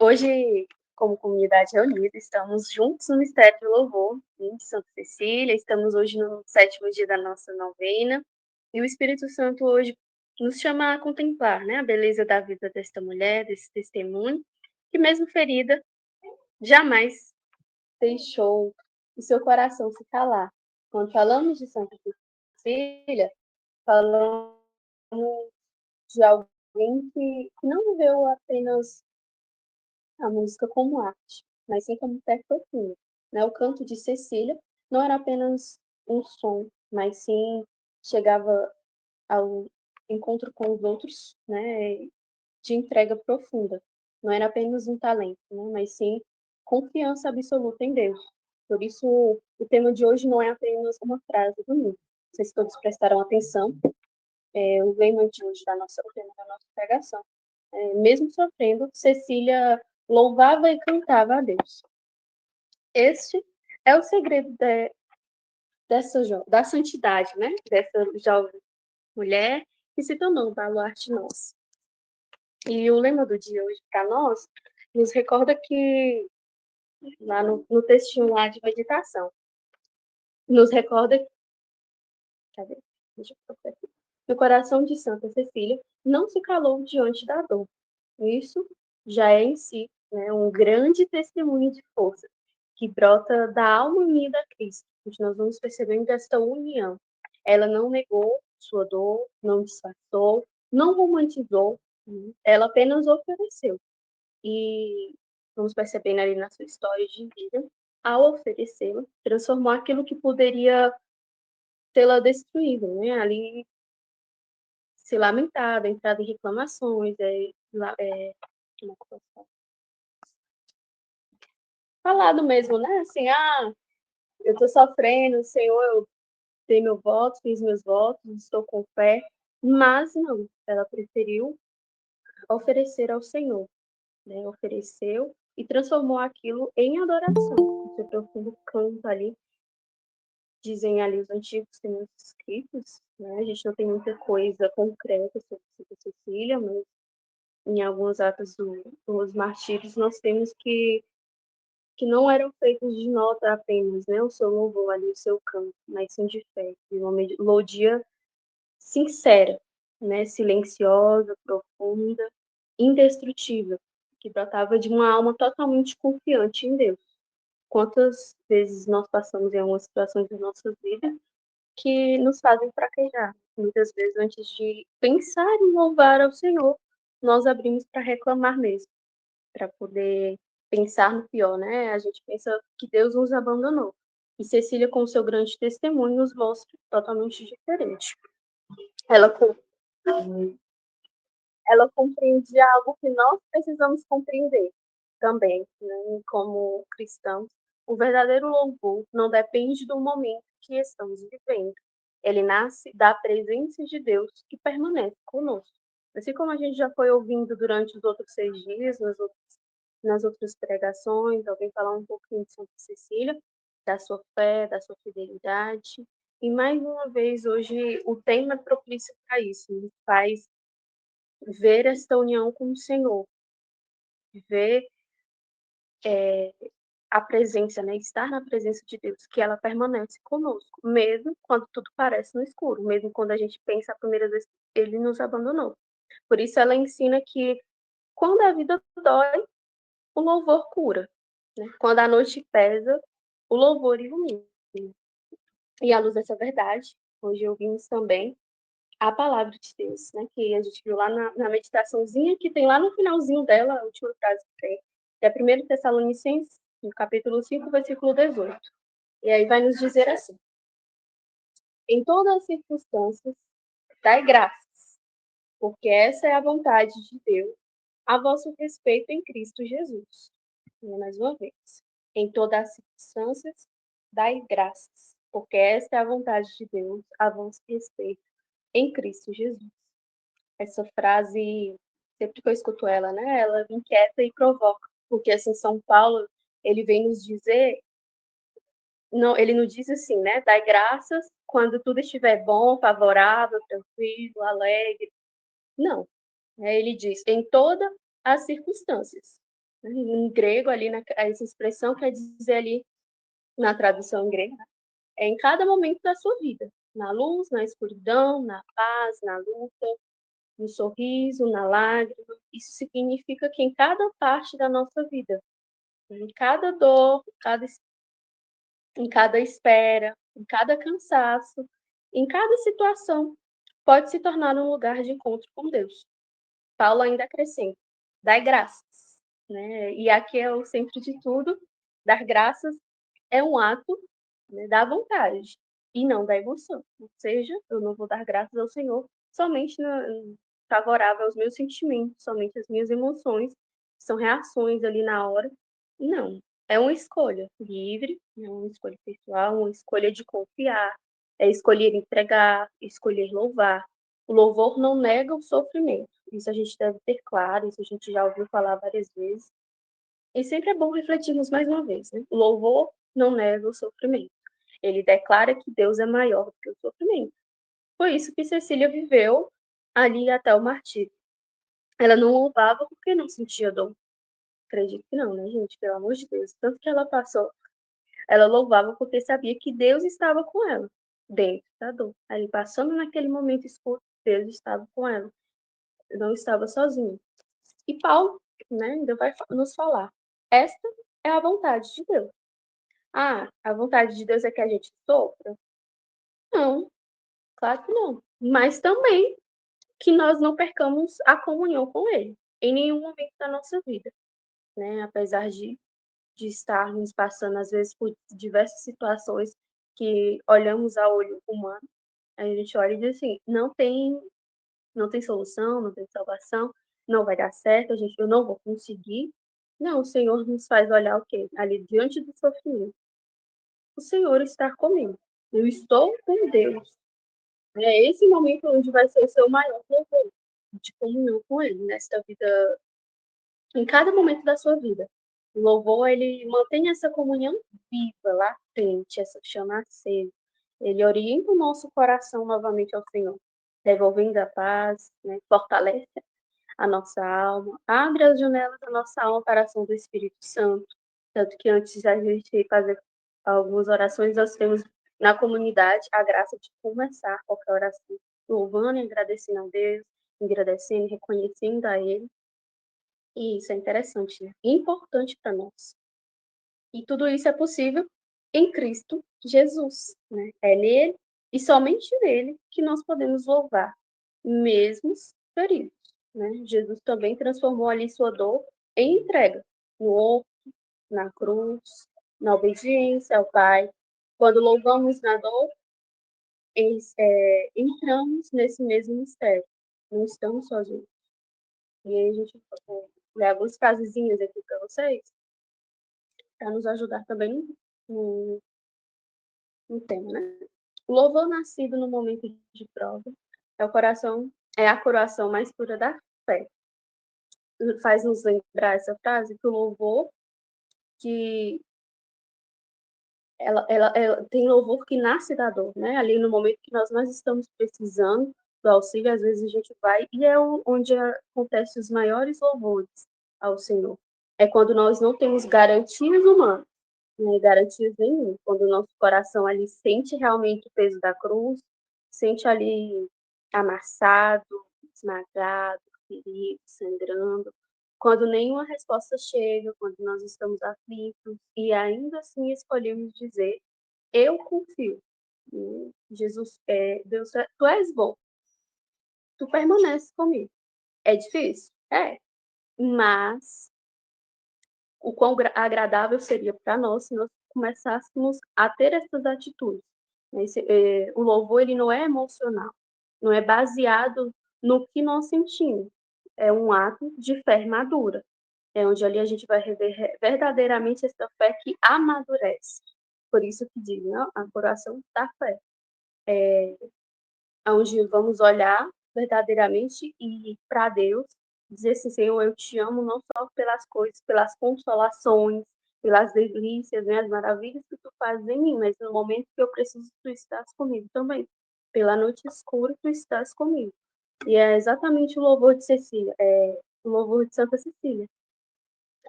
Hoje, como comunidade reunida, estamos juntos no mistério do louvor de Santa Cecília. Estamos hoje no 7º dia da nossa novena. E o Espírito Santo hoje nos chama a contemplar, né, a beleza da vida desta mulher, desse testemunho, que mesmo ferida, jamais deixou o seu coração se calar. Quando falamos de Santa Cecília, falamos de alguém que não viveu apenas a música como arte, mas sim como fé profunda, né? O canto de Cecília não era apenas um som, mas sim chegava ao encontro com os outros, né, de entrega profunda. Não era apenas um talento, né, mas sim confiança absoluta em Deus. Por isso, o tema de hoje não é apenas uma frase do livro. Não sei se todos prestaram atenção. O lema de hoje o tema da nossa pregação. Mesmo sofrendo, Cecília louvava e cantava a Deus. Este é o segredo da santidade, né? Dessa jovem mulher que se tornou um baluarte nosso. E o lema do dia hoje para nós nos recorda que, lá no textinho lá de meditação, nos recorda cadê? Deixa eu aqui. O coração de Santa Cecília não se calou diante da dor. Isso já é em si, né, um grande testemunho de força que brota da alma unida a Cristo. Nós vamos percebendo esta união. Ela não negou sua dor, não disfarçou, não romantizou, ela apenas ofereceu. E vamos percebendo ali na sua história de vida, ao oferecê-la, transformou aquilo que poderia tê-la destruído, né? Ali se lamentado, entrado em reclamações, como é que eu posso falar? Falado mesmo, né? Assim, eu tô sofrendo, Senhor, eu dei meu voto, fiz meus votos, estou com fé, mas não, ela preferiu oferecer ao Senhor, né? Ofereceu e transformou aquilo em adoração. O seu profundo canto ali, dizem ali os antigos temas escritos, né? A gente não tem muita coisa concreta sobre Santa Cecília, mas em alguns atos dos martírios nós temos que não eram feitos de nota apenas, né? O seu louvor ali, o seu canto, mas sim de fé, de uma melodia sincera, né? Silenciosa, profunda, indestrutível, que brotava de uma alma totalmente confiante em Deus. Quantas vezes nós passamos em algumas situações da nossa vida que nos fazem fraquejar? Muitas vezes, antes de pensar em louvar ao Senhor, nós abrimos para reclamar mesmo, para poder pensar no pior, né? A gente pensa que Deus nos abandonou. E Cecília, com o seu grande testemunho, nos mostra totalmente diferente. Ela, ela compreendia algo que nós precisamos compreender também, né? Como cristãos. O verdadeiro louvor não depende do momento que estamos vivendo. Ele nasce da presença de Deus que permanece conosco. Assim como a gente já foi ouvindo durante os outros 6 dias, nas outras pregações, alguém falar um pouquinho de Santa Cecília, da sua fé, da sua fidelidade. E mais uma vez, hoje, o tema é propício para isso, nos faz ver esta união com o Senhor, ver a presença, né? Estar na presença de Deus, que ela permanece conosco, mesmo quando tudo parece no escuro, mesmo quando a gente pensa a primeira vez que ele nos abandonou. Por isso ela ensina que quando a vida dói, o louvor cura, né? Quando a noite pesa, o louvor ilumina. E à luz dessa verdade, hoje ouvimos também a palavra de Deus, né? Que a gente viu lá na meditaçãozinha, que tem lá no finalzinho dela, a última frase que tem, que é 1 Tessalonicenses, no capítulo 5, versículo 18. E aí vai nos dizer assim: em todas as circunstâncias, dai graças, porque essa é a vontade de Deus a vosso respeito em Cristo Jesus. E mais uma vez, em todas as circunstâncias, dai graças, porque essa é a vontade de Deus a vosso respeito em Cristo Jesus. Essa frase, sempre que eu escuto ela, né, ela me inquieta e provoca, porque assim, São Paulo, ele vem nos dizer, não, ele nos diz assim, né, dai graças quando tudo estiver bom, favorável, tranquilo, alegre. Não, ele diz, em todas as circunstâncias. Em grego, ali, essa expressão quer dizer ali, na tradução em grego, é em cada momento da sua vida, na luz, na escuridão, na paz, na luta, no sorriso, na lágrima. Isso significa que em cada parte da nossa vida, em cada dor, em cada espera, em cada cansaço, em cada situação, pode se tornar um lugar de encontro com Deus. Paulo ainda acrescenta: dai graças, né? E aqui é o centro de tudo. Dar graças é um ato, né, da vontade e não da emoção. Ou seja, eu não vou dar graças ao Senhor somente favorável aos meus sentimentos, somente às minhas emoções, que são reações ali na hora. Não, é uma escolha livre, é uma escolha pessoal, uma escolha de confiar, é escolher entregar, escolher louvar. O louvor não nega o sofrimento. Isso a gente deve ter claro, isso a gente já ouviu falar várias vezes. E sempre é bom refletirmos mais uma vez, né? O louvor não nega o sofrimento. Ele declara que Deus é maior do que o sofrimento. Foi isso que Cecília viveu ali até o martírio. Ela não louvava porque não sentia dor. Acredito que não, né, gente? Pelo amor de Deus. Tanto que ela passou. Ela louvava porque sabia que Deus estava com ela, dentro da dor. Ali, passando naquele momento escuro, Deus estava com ela. Não estava sozinha. E Paulo, né, ainda vai nos falar. Esta é a vontade de Deus. Ah, a vontade de Deus é que a gente sofra? Não, claro que não. Mas também que nós não percamos a comunhão com Ele, em nenhum momento da nossa vida, né? Apesar de estarmos passando, às vezes, por diversas situações que olhamos a olho humano, a gente olha e diz assim: não tem solução, não tem salvação, não vai dar certo, eu não vou conseguir. Não, o Senhor nos faz olhar o quê? Ali diante do sofrimento. O Senhor está comigo. Eu estou com Deus. É esse momento onde vai ser o seu maior louvor, de comunhão com Ele, nesta vida, em cada momento da sua vida. O louvor, ele mantém essa comunhão viva, latente, essa chama acesa. Ele orienta o nosso coração novamente ao Senhor, devolvendo a paz, né? Fortalece a nossa alma, abre as janelas da nossa alma para a ação do Espírito Santo. Tanto que antes da gente fazer algumas orações, nós temos na comunidade a graça de começar qualquer oração, louvando e agradecendo a Deus, agradecendo e reconhecendo a Ele. E isso é interessante, né? Importante para nós. E tudo isso é possível em Cristo Jesus, né? É nele e somente nele que nós podemos louvar, mesmo feridos, né? Jesus também transformou ali sua dor em entrega, no horto, na cruz, na obediência ao Pai. Quando louvamos na dor, entramos nesse mesmo mistério. Não estamos sozinhos. E aí a gente lê algumas frasezinhas aqui para vocês, para nos ajudar também no, no tema, né? O louvor nascido no momento de prova é a coração mais pura da fé. Faz nos lembrar essa frase que o louvor que ela tem louvor que nasce da dor, né? Ali no momento que nós mais estamos precisando do auxílio, às vezes a gente vai e é onde acontecem os maiores louvores ao Senhor. É quando nós não temos garantias humanas, né? Garantias nenhuma. Quando o nosso coração ali sente realmente o peso da cruz, sente ali amassado, esmagado, ferido, sangrando, quando nenhuma resposta chega, quando nós estamos aflitos e ainda assim escolhemos dizer: eu confio. Jesus, Deus, tu és bom, tu permaneces comigo. É difícil? É, mas o quão agradável seria para nós se nós começássemos a ter essas atitudes. O louvor, ele não é emocional, não é baseado no que nós sentimos, é um ato de fé madura. É onde ali a gente vai rever verdadeiramente essa fé que amadurece. Por isso que diz, não, a coração da fé. Onde vamos olhar verdadeiramente e para Deus, dizer assim: Senhor, eu te amo não só pelas coisas, pelas consolações, pelas delícias, né, as maravilhas que tu fazes em mim, mas no momento que eu preciso, tu estás comigo também. Pela noite escura, tu estás comigo. E é exatamente o louvor de Cecília, o louvor de Santa Cecília.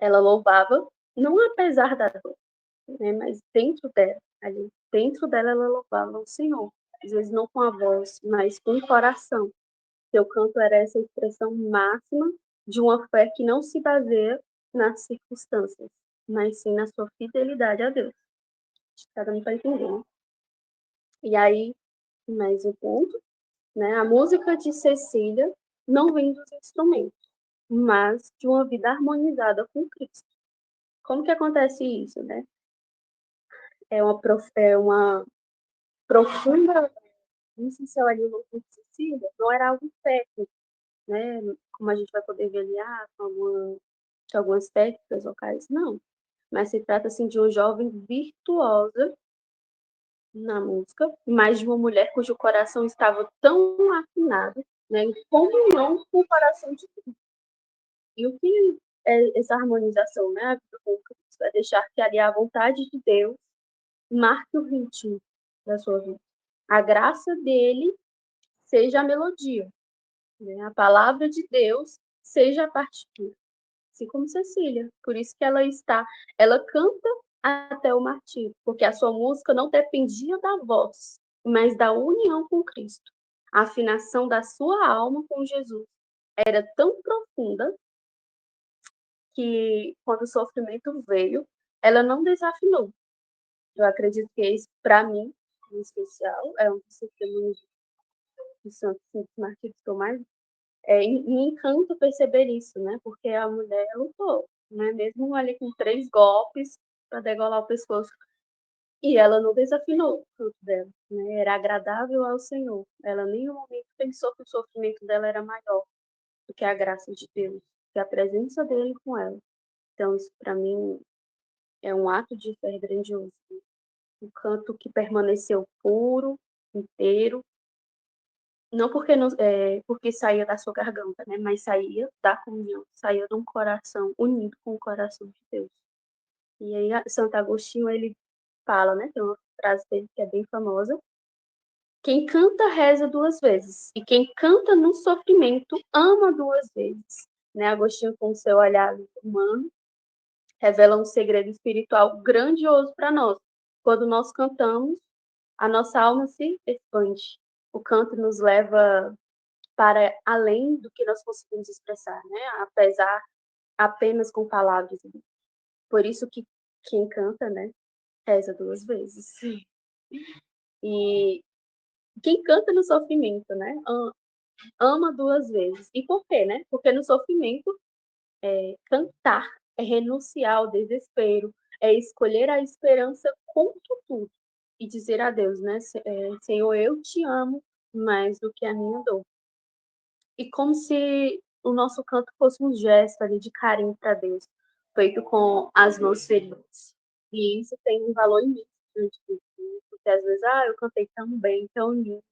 Ela louvava, não apesar da dor, né, mas dentro dela, ali, dentro dela ela louvava o Senhor. Às vezes não com a voz, mas com o coração. Seu canto era essa expressão máxima de uma fé que não se baseia nas circunstâncias, mas sim na sua fidelidade a Deus. Acho que tá dando para entender, né? E aí, mais um ponto, né? A música de Cecília não vem dos instrumentos, mas de uma vida harmonizada com Cristo. Como que acontece isso, né? É uma profunda, não sei se ela ali no de Cecília, não era algo técnico, né? Como a gente vai poder ver ali, com algumas técnicas locais, não. Mas se trata, assim, de uma jovem virtuosa na música, mas de uma mulher cujo coração estava tão afinado, né, em comunhão com o coração de Cristo. E o que é essa harmonização, né, a vida com Cristo? É deixar que ali a vontade de Deus marque o ritmo da sua vida. A graça dele seja a melodia, né? A palavra de Deus seja a partitura. Assim como Cecília. Por isso que ela canta até o martírio, porque a sua música não dependia da voz, mas da união com Cristo. A afinação da sua alma com Jesus era tão profunda que, quando o sofrimento veio, ela não desafinou. Eu acredito que esse, para mim, em especial, é um dos testemunhos de Santos Martírios que eu mais me encanta perceber isso, né? Porque a mulher lutou, né? Mesmo ali com 3 golpes para degolar o pescoço. E ela não desafinou o canto dela, né? Era agradável ao Senhor. Ela em nenhum momento pensou que o sofrimento dela era maior do que a graça de Deus, que a presença dele com ela. Então, isso para mim é um ato de fé grandioso. Um canto que permaneceu puro, inteiro, não porque, porque saía da sua garganta, né? Mas saía da comunhão, saía de um coração unido com o coração de Deus. E aí, Santo Agostinho, ele fala, né? Tem uma frase dele que é bem famosa: quem canta reza 2 vezes, e quem canta no sofrimento ama 2 vezes. Né? Agostinho, com o seu olhar humano, revela um segredo espiritual grandioso para nós. Quando nós cantamos, a nossa alma se expande. O canto nos leva para além do que nós conseguimos expressar, né? Apesar apenas com palavras. Por isso que quem canta, né, reza 2 vezes. E quem canta no sofrimento, né, ama 2 vezes. E por quê, né? Porque no sofrimento, cantar é renunciar ao desespero, é escolher a esperança contra tudo e dizer a Deus, né, Senhor, eu te amo mais do que a minha dor. E como se o nosso canto fosse um gesto ali de carinho para Deus, feito com as mãos feridas. E isso tem um valor imenso diante de Deus, porque às vezes, eu cantei tão bem, tão lindo.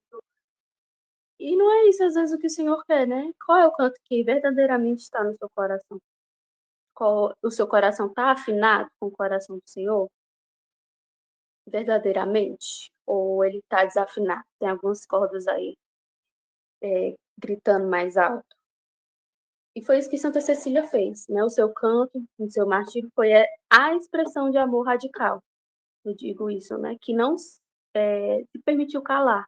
E não é isso às vezes o que o Senhor quer, né? Qual é o canto que verdadeiramente está no seu coração? O seu coração está afinado com o coração do Senhor? Verdadeiramente? Ou ele está desafinado? Tem algumas cordas aí, gritando mais alto. E foi isso que Santa Cecília fez, né? O seu canto, o seu martírio foi a expressão de amor radical. Eu digo isso, né? Que não se permitiu calar,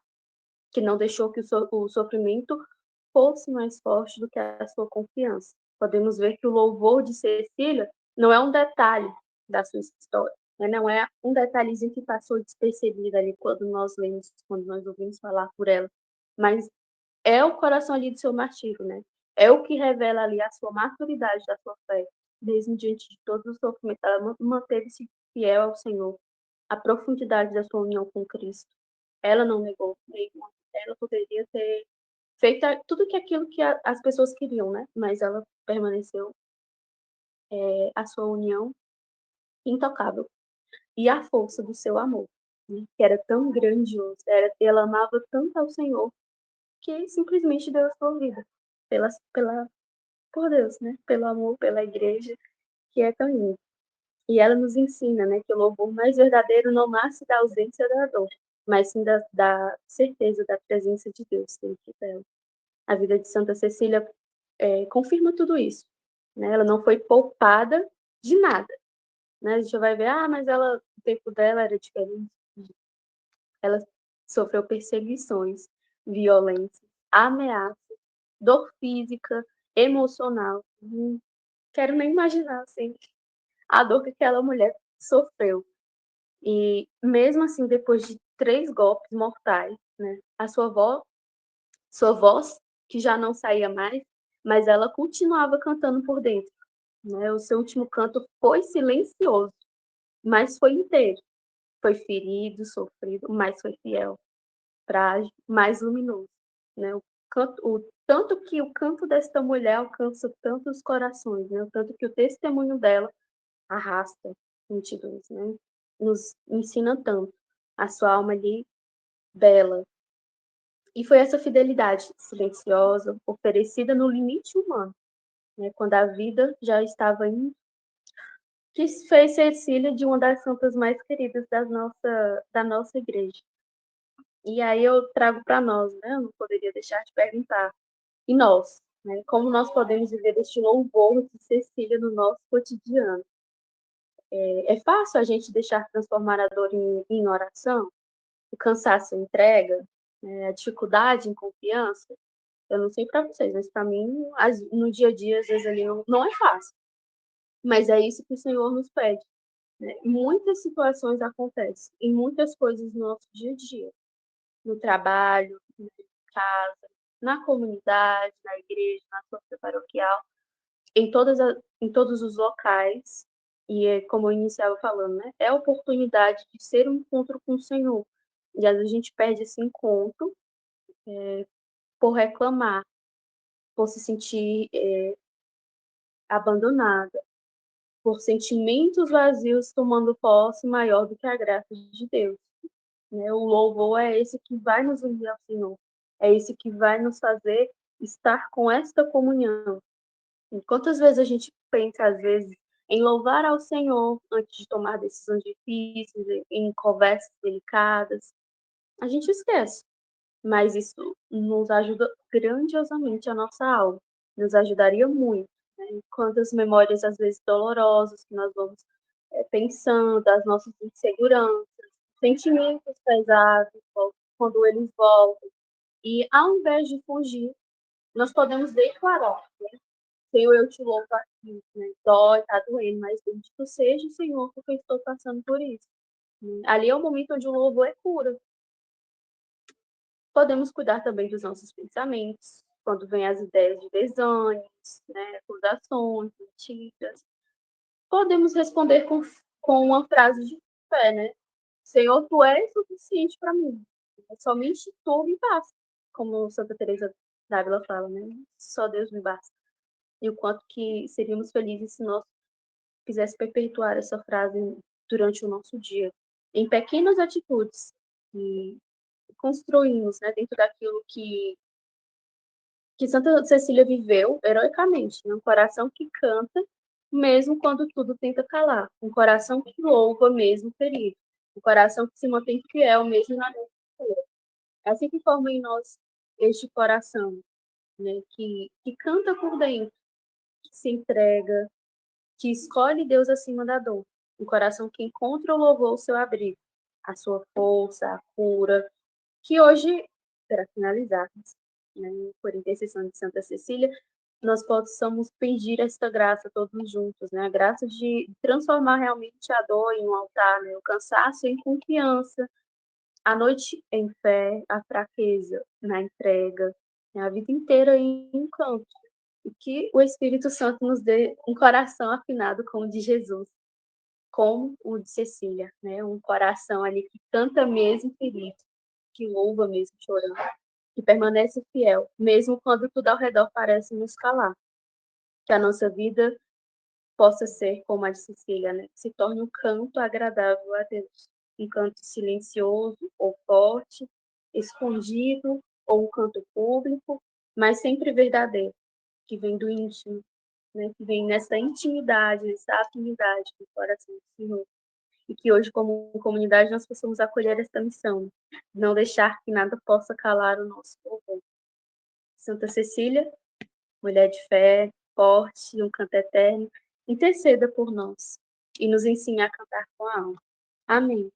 que não deixou que o sofrimento fosse mais forte do que a sua confiança. Podemos ver que o louvor de Cecília não é um detalhe da sua história, né? Não é um detalhezinho que passou despercebido ali quando nós lemos, quando nós ouvimos falar por ela, mas é o coração ali do seu martírio, né? É o que revela ali a sua maturidade da sua fé, mesmo diante de todo o sofrimento. Ela manteve-se fiel ao Senhor, a profundidade da sua união com Cristo. Ela não negou nenhuma. Ela poderia ter feito tudo aquilo que as pessoas queriam, né? Mas ela permaneceu a sua união intocável. E a força do seu amor, né? Que era tão grandioso. Ela amava tanto ao Senhor que simplesmente deu a sua vida por Deus, né? Pelo amor, pela igreja, que é tão lindo. E ela nos ensina, né, que o louvor mais verdadeiro não nasce da ausência da dor, mas sim da certeza da presença de Deus dentro dela. A vida de Santa Cecília confirma tudo isso, né? Ela não foi poupada de nada, né? A gente vai ver, mas ela, o tempo dela era diferente. Ela sofreu perseguições, violência, ameaça, dor física, emocional. Não quero nem imaginar, assim, a dor que aquela mulher sofreu. E mesmo assim, depois de 3 golpes mortais, né, a sua voz, que já não saía mais, mas ela continuava cantando por dentro, né? O seu último canto foi silencioso, mas foi inteiro. Foi ferido, sofrido, mas foi fiel, frágil, mas luminoso, né? Tanto que o canto desta mulher alcança tantos corações, né? O tanto que o testemunho dela arrasta multidões, né? Nos ensina tanto. A sua alma ali bela. E foi essa fidelidade silenciosa, oferecida no limite humano, né? Quando a vida já estava indo, que fez Cecília de uma das santas mais queridas da nossa igreja. E aí eu trago para nós, né? Eu não poderia deixar de perguntar. E nós, né? Como nós podemos viver este louvor de Cecília no nosso cotidiano? É fácil a gente deixar transformar a dor em oração? O cansaço em entrega? A dificuldade em confiança? Eu não sei para vocês, mas para mim, no dia a dia, às vezes ali não é fácil. Mas é isso que o Senhor nos pede. Né? Muitas situações acontecem, em muitas coisas no nosso dia a dia. No trabalho, na casa, na comunidade, na igreja, na força paroquial, em todos os locais. E é como eu iniciava falando, né? É a oportunidade de ser um encontro com o Senhor. E às vezes a gente perde esse encontro por reclamar, por se sentir abandonada, por sentimentos vazios tomando posse maior do que a graça de Deus. Né? O louvor é esse que vai nos unir ao Senhor, é esse que vai nos fazer estar com esta comunhão. E quantas vezes a gente pensa, às vezes, em louvar ao Senhor antes de tomar decisões difíceis, em conversas delicadas, a gente esquece. Mas isso nos ajuda grandiosamente a nossa alma, nos ajudaria muito. Né? Quantas memórias, às vezes, dolorosas que nós vamos pensando, as nossas inseguranças, sentimentos pesados, quando eles voltam. E ao invés de fugir, nós podemos declarar, né? Senhor, eu te louvo aqui, né? Dói, tá doendo, mas bendito seja o Senhor, porque eu estou passando por isso. Ali é o momento onde o louvor é cura. Podemos cuidar também dos nossos pensamentos, quando vem as ideias de desânimos, né? Acusações, mentiras. Podemos responder com uma frase de fé, né? Senhor, tu és suficiente para mim. Somente tu me basta. Como Santa Teresa d'Ávila fala, né? Só Deus me basta. E o quanto que seríamos felizes se nós quisesse perpetuar essa frase durante o nosso dia, em pequenas atitudes que construímos, né, dentro daquilo que Santa Cecília viveu heroicamente, né? Um coração que canta mesmo quando tudo tenta calar, um coração que louva mesmo ferido, um coração que se mantém fiel mesmo na noite. É assim que forma em nós este coração, né, que canta por dentro, que se entrega, que escolhe Deus acima da dor. Um coração que encontra o louvor o seu abrigo, a sua força, a cura. Que hoje, para finalizarmos, né, por intercessão de Santa Cecília, nós possamos pedir esta graça todos juntos, né? A graça de transformar realmente a dor em um altar, né? O cansaço em confiança, a noite em fé, a fraqueza na entrega, né? A vida inteira em encanto. E que o Espírito Santo nos dê um coração afinado como o de Jesus, como o de Cecília, né? Um coração ali que canta mesmo ferido, que louva mesmo chorando, que permanece fiel, mesmo quando tudo ao redor parece nos calar. Que a nossa vida possa ser como a de Cecília, né? Que se torne um canto agradável a Deus. Um canto silencioso ou forte, escondido ou um canto público, mas sempre verdadeiro, que vem do íntimo, né? Que vem nessa intimidade, nessa afinidade do coração do Senhor. E que hoje, como comunidade, nós possamos acolher essa missão, não deixar que nada possa calar o nosso louvor. Santa Cecília, mulher de fé, forte, um canto eterno, interceda por nós e nos ensine a cantar com a alma. Amém.